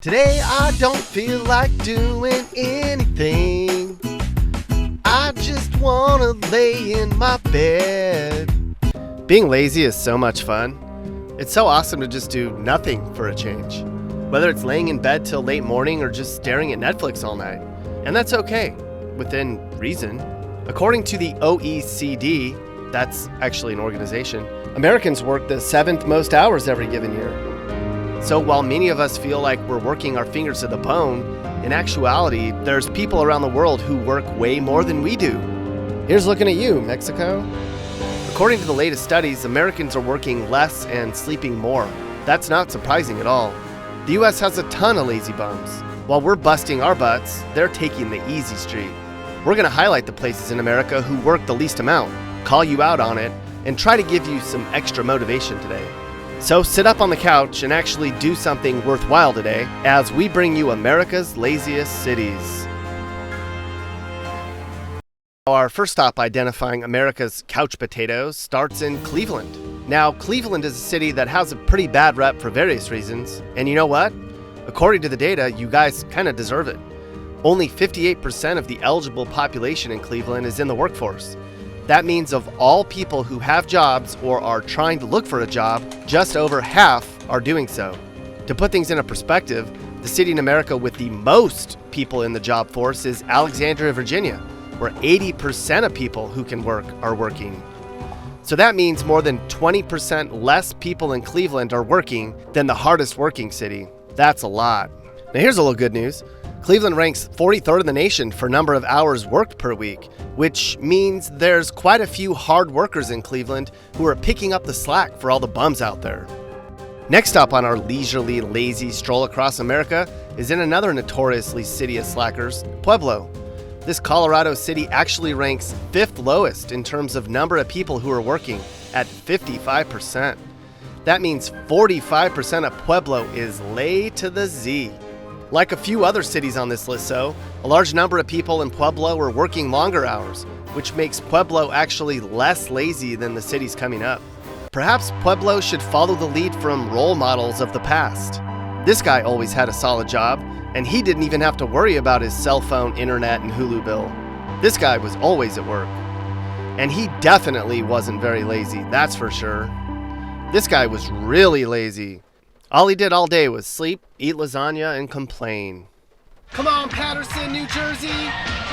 Today I don't feel like doing anything. I just wanna lay in my bed. Being lazy is so much fun. It's so awesome to just do nothing for a change. Whether it's laying in bed till late morning or just staring at Netflix all night. And that's okay, within reason. According to the OECD, that's actually an organization, Americans work the 7th most hours every given year. So while many of us feel like we're working our fingers to the bone, in actuality, there's people around the world who work way more than we do. Here's looking at you, Mexico. According to the latest studies, Americans are working less and sleeping more. That's not surprising at all. The US has a ton of lazy bums. While we're busting our butts, they're taking the easy street. We're gonna highlight the places in America who work the least amount, call you out on it, and try to give you some extra motivation today. So sit up on the couch and actually do something worthwhile today as we bring you America's laziest cities. Our first stop identifying America's couch potatoes starts in Cleveland. Now, Cleveland is a city that has a pretty bad rep for various reasons. And you know what? According to the data, you guys kind of deserve it. Only 58% of the eligible population in Cleveland is in the workforce. That means of all people who have jobs or are trying to look for a job, just over half are doing so. To put things into perspective, the city in America with the most people in the job force is Alexandria, Virginia, where 80% of people who can work are working. So that means more than 20% less people in Cleveland are working than the hardest working city. That's a lot. Now here's a little good news. Cleveland ranks 43rd in the nation for number of hours worked per week, which means there's quite a few hard workers in Cleveland who are picking up the slack for all the bums out there. Next up on our leisurely, lazy stroll across America is in another notoriously city of slackers, Pueblo. This Colorado city actually ranks 5th lowest in terms of number of people who are working at 55%. That means 45% of Pueblo is lay to the Z. Like a few other cities on this list, though, a large number of people in Pueblo are working longer hours, which makes Pueblo actually less lazy than the cities coming up. Perhaps Pueblo should follow the lead from role models of the past. This guy always had a solid job, and he didn't even have to worry about his cell phone, internet, and Hulu bill. This guy was always at work. And he definitely wasn't very lazy, that's for sure. This guy was really lazy. All he did all day was sleep, eat lasagna, and complain. Come on, Paterson, New Jersey!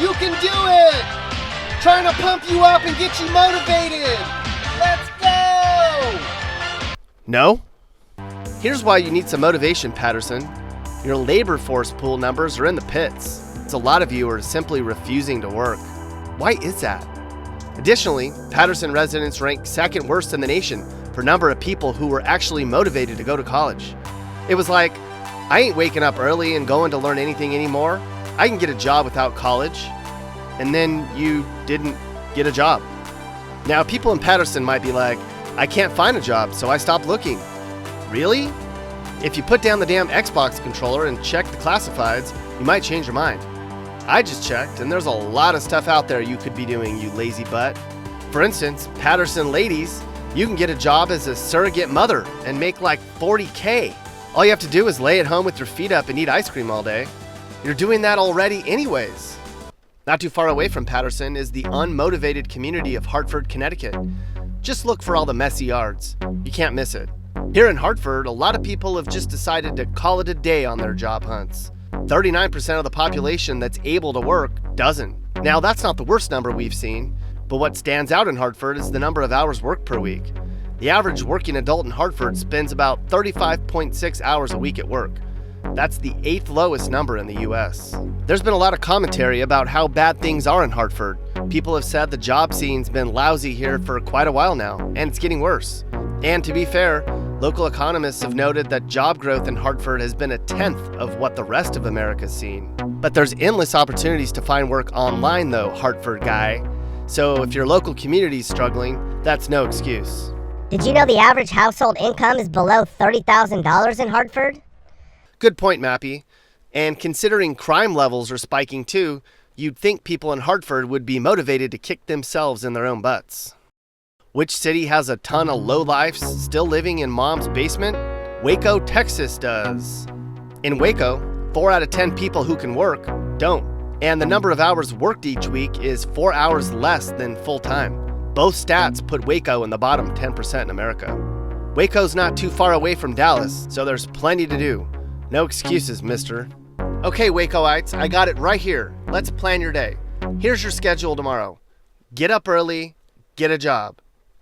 You can do it! Trying to pump you up and get you motivated! Let's go! No? Here's why you need some motivation, Paterson. Your labor force pool numbers are in the pits. It's a lot of you are simply refusing to work. Why is that? Additionally, Paterson residents rank 2nd worst in the nation for number of people who were actually motivated to go to college. It was like, I ain't waking up early and going to learn anything anymore. I can get a job without college. And then you didn't get a job. Now, people in Paterson might be like, I can't find a job, so I stopped looking. Really? If you put down the damn Xbox controller and check the classifieds, you might change your mind. I just checked, and there's a lot of stuff out there you could be doing, you lazy butt. For instance, Paterson ladies, you can get a job as a surrogate mother and make like $40K. All you have to do is lay at home with your feet up and eat ice cream all day. You're doing that already anyways. Not too far away from Paterson is the unmotivated community of Hartford, Connecticut. Just look for all the messy yards. You can't miss it. Here in Hartford, a lot of people have just decided to call it a day on their job hunts. 39% of the population that's able to work doesn't. Now, that's not the worst number we've seen. But what stands out in Hartford is the number of hours worked per week. The average working adult in Hartford spends about 35.6 hours a week at work. That's the 8th lowest number in the US. There's been a lot of commentary about how bad things are in Hartford. People have said the job scene's been lousy here for quite a while now, and it's getting worse. And to be fair, local economists have noted that job growth in Hartford has been 1/10 of what the rest of America's seen. But there's endless opportunities to find work online though, Hartford guy. So if your local community is struggling, that's no excuse. Did you know the average household income is below $30,000 in Hartford? Good point, Mappy. And considering crime levels are spiking too, you'd think people in Hartford would be motivated to kick themselves in their own butts. Which city has a ton of lowlifes still living in mom's basement? Waco, Texas does. In Waco, 4 out of 10 people who can work don't. And the number of hours worked each week is 4 hours less than full-time. Both stats put Waco in the bottom 10% in America. Waco's not too far away from Dallas, so there's plenty to do. No excuses, mister. Okay, Wacoites, I got it right here. Let's plan your day. Here's your schedule tomorrow. Get up early, get a job.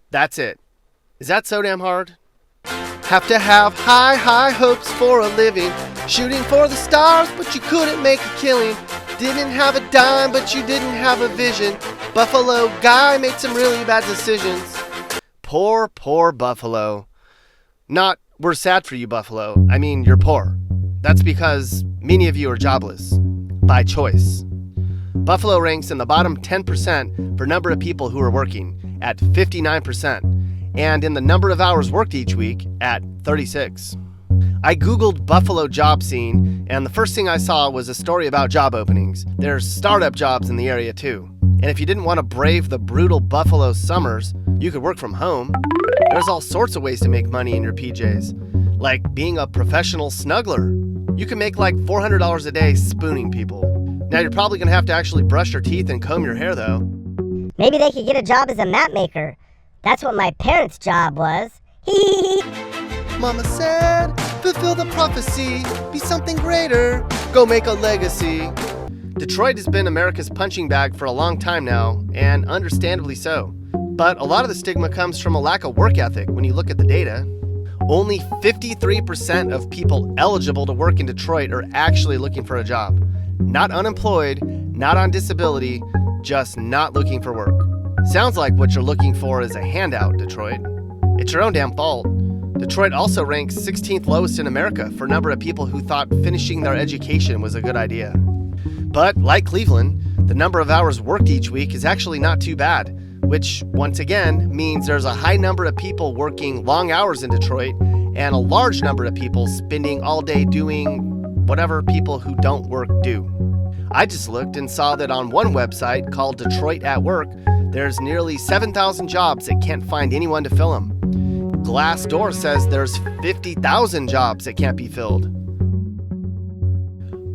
That's it. Is that so damn hard? Have to have high, high hopes for a living. Shooting for the stars, but you couldn't make a killing. Didn't have a dime, but you didn't have a vision. Buffalo guy made some really bad decisions. Poor, poor Buffalo. Not, we're sad for you, Buffalo. I mean, you're poor. That's because many of you are jobless. By choice. Buffalo ranks in the bottom 10% for number of people who are working, at 59%, and in the number of hours worked each week, at 36. I googled Buffalo job scene, and the first thing I saw was a story about job openings. There's startup jobs in the area too. And if you didn't want to brave the brutal Buffalo summers, you could work from home. There's all sorts of ways to make money in your PJs, like being a professional snuggler. You can make like $400 a day spooning people. Now you're probably gonna have to actually brush your teeth and comb your hair though. Maybe they could get a job as a map maker. That's what my parents' job was. Mama said, fulfill the prophecy, be something greater, go make a legacy. Detroit has been America's punching bag for a long time now, and understandably so. But a lot of the stigma comes from a lack of work ethic when you look at the data. Only 53% of people eligible to work in Detroit are actually looking for a job. Not unemployed, not on disability, just not looking for work. Sounds like what you're looking for is a handout, Detroit. It's your own damn fault. Detroit also ranks 16th lowest in America for number of people who thought finishing their education was a good idea. But like Cleveland, the number of hours worked each week is actually not too bad, which once again means there's a high number of people working long hours in Detroit and a large number of people spending all day doing whatever people who don't work do. I just looked and saw that on one website called Detroit at Work, there's nearly 7,000 jobs that can't find anyone to fill them. Glassdoor says there's 50,000 jobs that can't be filled.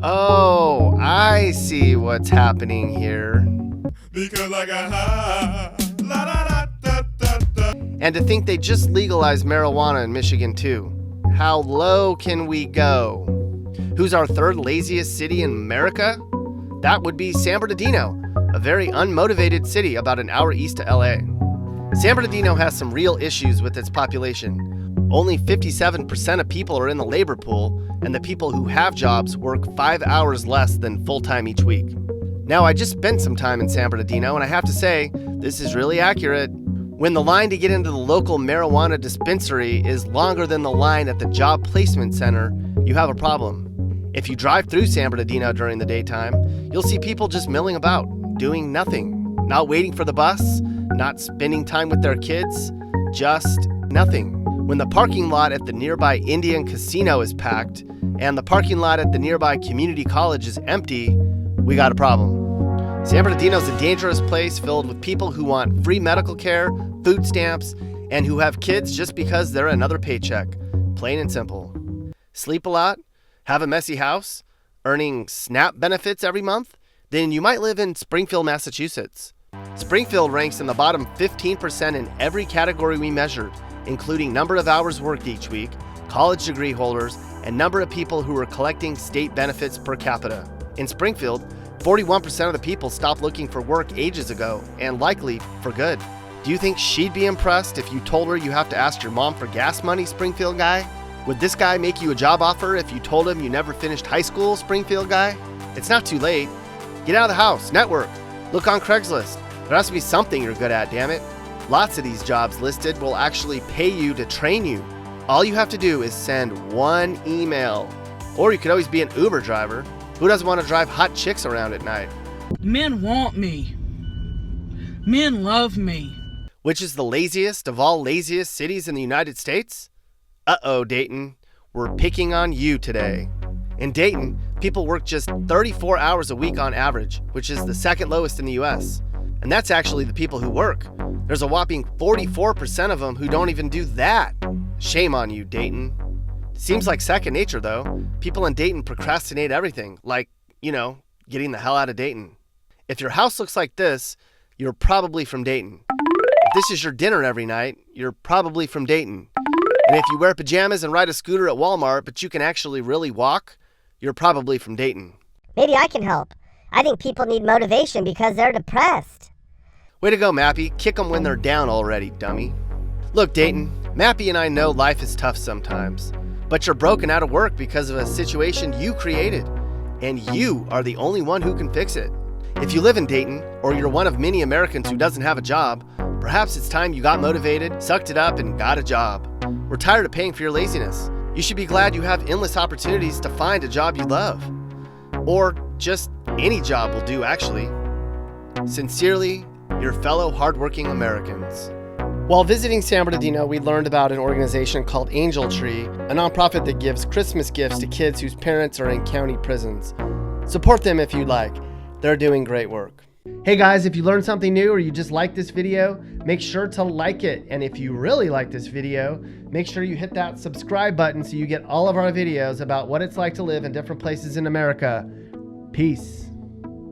Oh, I see what's happening here. Because I got high. La, da, da, da, da. And to think they just legalized marijuana in Michigan too. How low can we go? Who's our third laziest city in America? That would be San Bernardino, a very unmotivated city about an hour east of LA. San Bernardino has some real issues with its population. Only 57% of people are in the labor pool, and the people who have jobs work 5 hours less than full-time each week. Now, I just spent some time in San Bernardino, and I have to say, this is really accurate. When the line to get into the local marijuana dispensary is longer than the line at the job placement center, you have a problem. If you drive through San Bernardino during the daytime, you'll see people just milling about, doing nothing, not waiting for the bus, not spending time with their kids, just nothing. When the parking lot at the nearby Indian casino is packed and the parking lot at the nearby community college is empty, we got a problem. San Bernardino's a dangerous place filled with people who want free medical care, food stamps, and who have kids just because they're another paycheck. Plain and simple. Sleep a lot? Have a messy house? Earning SNAP benefits every month? Then you might live in Springfield, Massachusetts. Springfield ranks in the bottom 15% in every category we measured, including number of hours worked each week, college degree holders, and number of people who are collecting state benefits per capita. In Springfield, 41% of the people stopped looking for work ages ago, and likely for good. Do you think she'd be impressed if you told her you have to ask your mom for gas money, Springfield guy? Would this guy make you a job offer if you told him you never finished high school, Springfield guy? It's not too late. Get out of the house, network, look on Craigslist. There has to be something you're good at, damn it. Lots of these jobs listed will actually pay you to train you. All you have to do is send one email. Or you could always be an Uber driver. Who doesn't want to drive hot chicks around at night? Men want me. Men love me. Which is the laziest of all laziest cities in the United States? Uh-oh, Dayton. We're picking on you today. In Dayton, people work just 34 hours a week on average, which is the second lowest in the US. And that's actually the people who work. There's a whopping 44% of them who don't even do that. Shame on you, Dayton. Seems like second nature, though. People in Dayton procrastinate everything, like, getting the hell out of Dayton. If your house looks like this, you're probably from Dayton. If this is your dinner every night, you're probably from Dayton. And if you wear pajamas and ride a scooter at Walmart, but you can actually really walk, you're probably from Dayton. Maybe I can help. I think people need motivation because they're depressed. Way to go, Mappy. Kick them when they're down already, dummy. Look, Dayton, Mappy and I know life is tough sometimes, but you're broken out of work because of a situation you created, and you are the only one who can fix it. If you live in Dayton, or you're one of many Americans who doesn't have a job, perhaps it's time you got motivated, sucked it up, and got a job. We're tired of paying for your laziness. You should be glad you have endless opportunities to find a job you love. Or just any job will do, actually. Sincerely, your fellow hardworking Americans. While visiting San Bernardino, we learned about an organization called Angel Tree, a nonprofit that gives Christmas gifts to kids whose parents are in county prisons. Support them if you'd like. They're doing great work. Hey guys, if you learned something new or you just like this video, make sure to like it. And if you really like this video, make sure you hit that subscribe button so you get all of our videos about what it's like to live in different places in America. Peace.